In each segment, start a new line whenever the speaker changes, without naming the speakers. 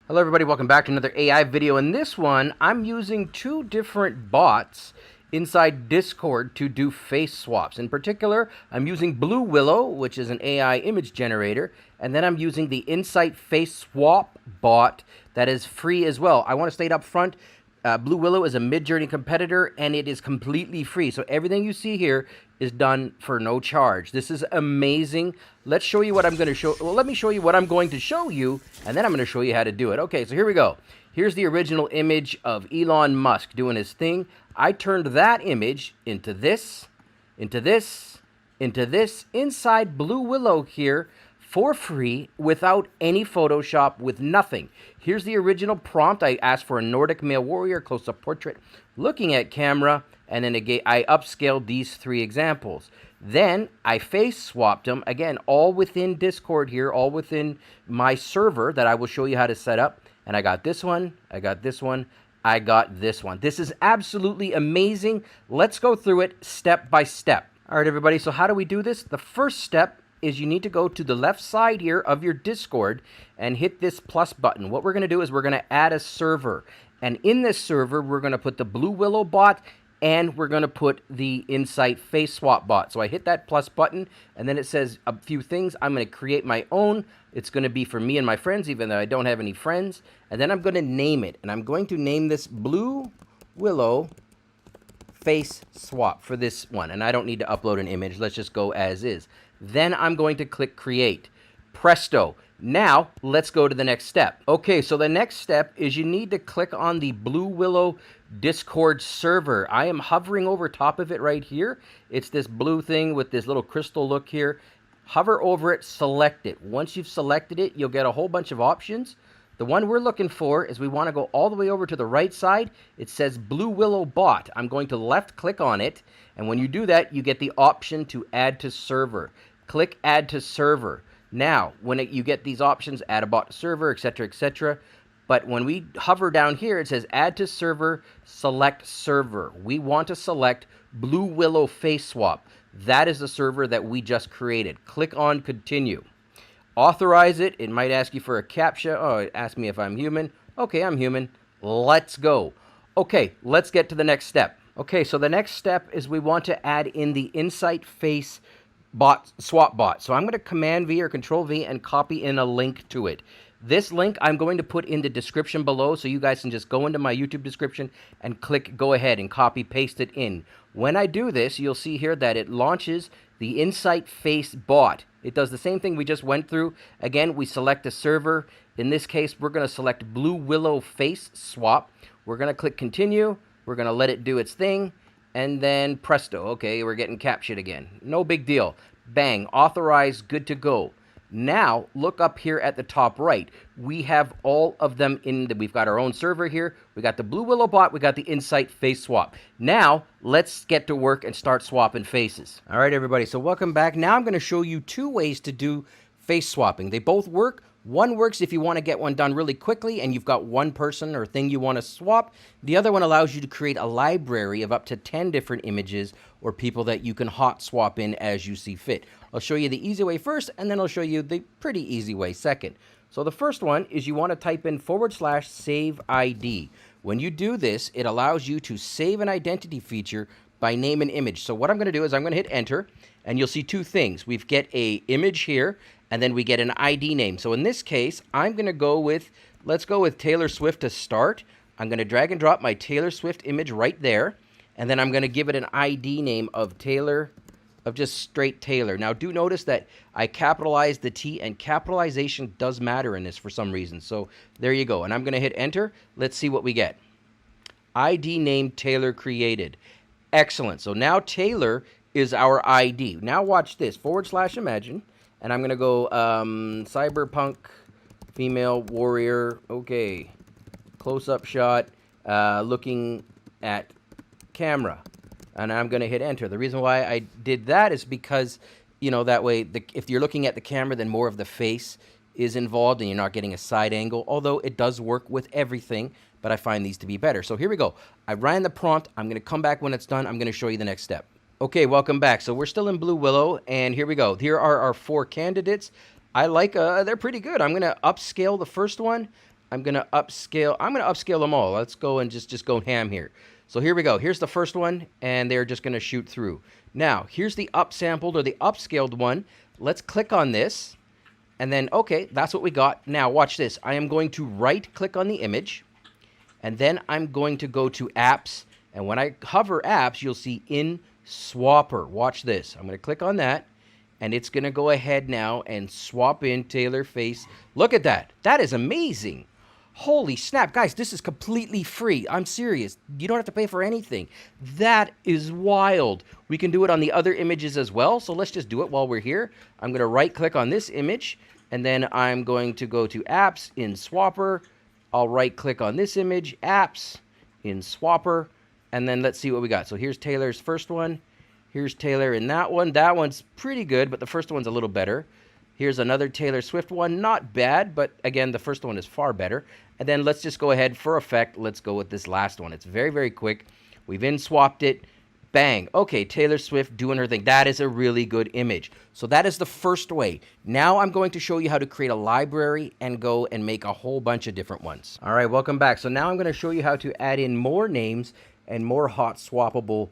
Hello everybody, welcome back to another AI video. In this one, I'm using two different bots inside Discord to do face swaps. In particular, I'm using Willow, which is an AI image generator, and then I'm using the Insight Face Swap bot that is free as well. I want to state up front, Willow is a Midjourney competitor, and it is completely free. So everything you see here is done for no charge. This is amazing. Let's show you what I'm going to show. Well, let me show you what I'm going to show you, and then I'm going to show you how to do it. Okay, so here we go. Here's the original image of Elon Musk doing his thing. I turned that image into this, into this, into this, inside Willow here, for free, without any Photoshop, with nothing. Here's the original prompt. I asked for a Nordic male warrior, close-up portrait, looking at camera, and then again, I upscaled these three examples. Then I face swapped them, again, all within Discord here, all within my server that I will show you how to set up. And I got this one, I got this one, I got this one. This is absolutely amazing. Let's go through it step by step. All right, everybody, so how do we do this? The first step is you need to go to the left side here of your Discord and hit this plus button. What we're going to do is we're going to add a server. And in this server, we're going to put the Willow bot and we're going to put the Insight Face Swap bot. So I hit that plus button and then it says a few things. I'm going to create my own. It's going to be for me and my friends, even though I don't have any friends. And then I'm going to name it. And I'm going to name this Willow Face Swap for this one. And I don't need to upload an image. Let's just go as is. Then I'm going to click create. Presto. Now, let's go to the next step. Okay, so the next step is you need to click on the Willow Discord server. I am hovering over top of it right here. It's this blue thing with this little crystal look here. Hover over it, select it. Once you've selected it, you'll get a whole bunch of options. The one we're looking for is we want to go all the way over to the right side. It says Willow bot. I'm going to left click on it. And when you do that, you get the option to add to server. Click add to server. Now, when you get these options, add a bot to server, etc., etc. But when we hover down here, it says add to server, select server. We want to select Willow Face Swap. That is the server that we just created. Click on continue. Authorize it. It might ask you for a CAPTCHA. Oh, it asked me if I'm human. Okay, I'm human. Let's go. Okay, let's get to the next step. Okay, so the next step is we want to add in the Insight Face Swap bot. So I'm going to Command V or Control V and copy in a link to it. This link I'm going to put in the description below, so you guys can just go into my YouTube description and click go ahead and copy paste it in. When I do this, you'll see here that it launches the Insight Face bot. It does the same thing we just went through. Again, we select a server. In this case, we're going to select Willow Face Swap. We're going to click continue. We're going to let it do its thing. And then presto. Okay, we're getting CAPTCHA'd again. No big deal. Bang. Authorize. Good to go. Now, look up here at the top right. We have all of them in we've got our own server here. We got the Willow bot. We got the Insight Face Swap. Now, let's get to work and start swapping faces. All right, everybody. So welcome back. Now I'm going to show you two ways to do face swapping. They both work. One works if you want to get one done really quickly and you've got one person or thing you want to swap. The other one allows you to create a library of up to 10 different images or people that you can hot swap in as you see fit. I'll show you the easy way first, and then I'll show you the pretty easy way second. So the first one is you want to type in /save ID. When you do this, it allows you to save an identity feature by name and image. So what I'm going to do is I'm going to hit enter, and you'll see two things. We get a image here, and then we get an ID name. So in this case, I'm going to go with, let's go with Taylor Swift to start. I'm going to drag and drop my Taylor Swift image right there, and then I'm going to give it an ID name of Taylor, of just straight Taylor. Now, do notice that I capitalized the T, and capitalization does matter in this for some reason. So there you go, and I'm going to hit enter. Let's see what we get. ID name Taylor created. Excellent. So now Taylor is our ID. Now watch this, /imagine. And I'm going to go cyberpunk female warrior. Okay. Close-up shot looking at camera. And I'm going to hit enter. The reason why I did that is because, you know, that way if you're looking at the camera, then more of the face is involved and you're not getting a side angle. Although it does work with everything, but I find these to be better. So here we go. I ran the prompt. I'm going to come back when it's done. I'm going to show you the next step. Okay, welcome back. So we're still in Willow, and here we go. Here are our 4 candidates. I like, they're pretty good. I'm going to upscale the first one. I'm going to upscale. I'm going to upscale them all. Let's go and just go ham here. So here we go. Here's the first one, and they're just going to shoot through. Now, here's the upsampled or the upscaled one. Let's click on this, and then, okay, that's what we got. Now, watch this. I am going to right-click on the image, and then I'm going to go to Apps, and when I hover Apps, you'll see In Swapper. Watch this. I'm going to click on that, and it's going to go ahead now and swap in Taylor face. Look at that. That is amazing. Holy snap. Guys, this is completely free. I'm serious. You don't have to pay for anything. That is wild. We can do it on the other images as well, so let's just do it while we're here. I'm going to right-click on this image, and then I'm going to go to Apps, in Swapper. I'll right-click on this image, Apps, in Swapper, and then let's see what we got. So here's Taylor's first one. Here's Taylor in that one. That one's pretty good, but the first one's a little better. Here's another Taylor Swift one. Not bad, but again, the first one is far better. And then let's just go ahead for effect. Let's go with this last one. It's very, very quick. We've in-swapped it. Bang. Okay, Taylor Swift doing her thing. That is a really good image. So that is the first way. Now I'm going to show you how to create a library and go and make a whole bunch of different ones. All right, welcome back. So now I'm going to show you how to add in more names and more hot swappable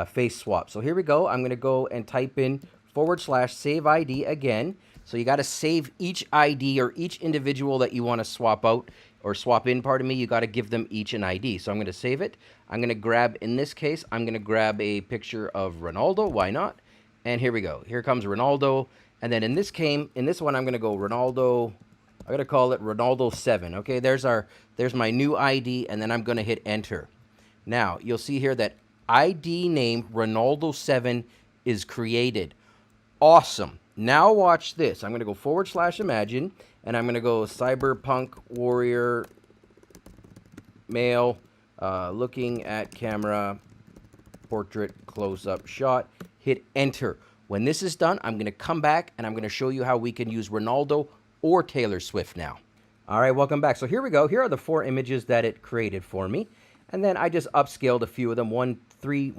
face swap. So here we go. I'm going to go and type in /save ID again. So you got to save each ID or each individual that you want to swap out or swap in, pardon me. You got to give them each an ID. So I'm going to save it. I'm going to grab, in this case, I'm going to grab a picture of Ronaldo. Why not? And here we go. Here comes Ronaldo. And then in this one, I'm going to go Ronaldo. I'm going to call it Ronaldo 7. Okay, there's my new ID, and then I'm going to hit enter. Now, you'll see here that ID name Ronaldo 7 is created. Awesome. Now watch this. I'm going to go /imagine, and I'm going to go cyberpunk warrior male looking at camera portrait close-up shot. Hit enter. When this is done, I'm going to come back and I'm going to show you how we can use Ronaldo or Taylor Swift now. All right, welcome back. So here we go. Here are the 4 images that it created for me. And then I just upscaled a few of them, 1, 3,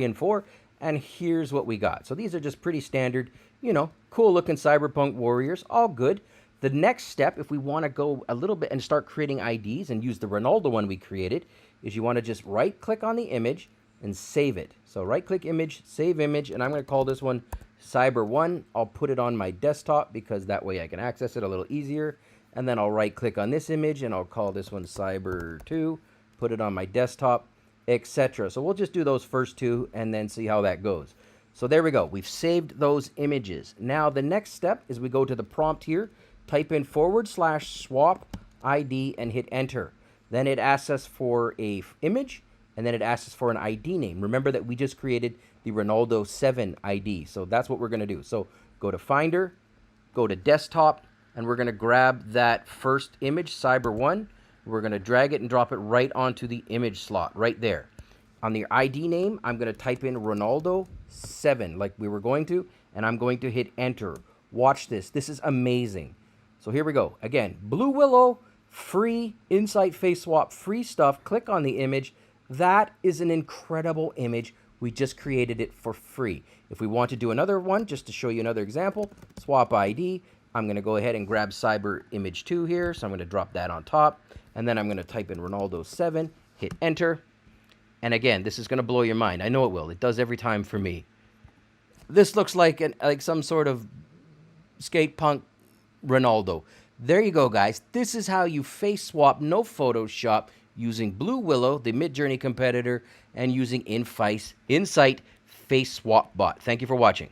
and 4. And here's what we got. So these are just pretty standard, you know, cool looking cyberpunk warriors, all good. The next step, if we want to go a little bit and start creating IDs and use the Ronaldo one we created, is you want to just right click on the image and save it. So right click image, save image, and I'm going to call this one Cyber 1. I'll put it on my desktop because that way I can access it a little easier. And then I'll right click on this image and I'll call this one Cyber 2, put it on my desktop, etc. So we'll just do those first 2 and then see how that goes. So there we go. We've saved those images. Now the next step is we go to the prompt here, type in /swap ID and hit enter. Then it asks us for a image, and then it asks us for an ID name. Remember that we just created the Ronaldo 7 ID. So that's what we're going to do. So go to Finder, go to Desktop, and we're going to grab that first image, Cyber 1. We're going to drag it and drop it right onto the image slot right there. On the ID name, I'm going to type in Ronaldo 7 like we were going to, and I'm going to hit enter. Watch this. This is amazing. So here we go. Again, Blue Willow, free Insight Face Swap, free stuff. Click on the image. That is an incredible image. We just created it for free. If we want to do another one, just to show you another example, swap ID, I'm going to go ahead and grab Cyber Image 2 here. So I'm going to drop that on top. And then I'm going to type in Ronaldo 7, hit enter. And again, this is going to blow your mind. I know it will. It does every time for me. This looks like some sort of skate punk Ronaldo. There you go, guys. This is how you face swap, no Photoshop, using Blue Willow, the Midjourney competitor, and using Insight Face Swap Bot. Thank you for watching.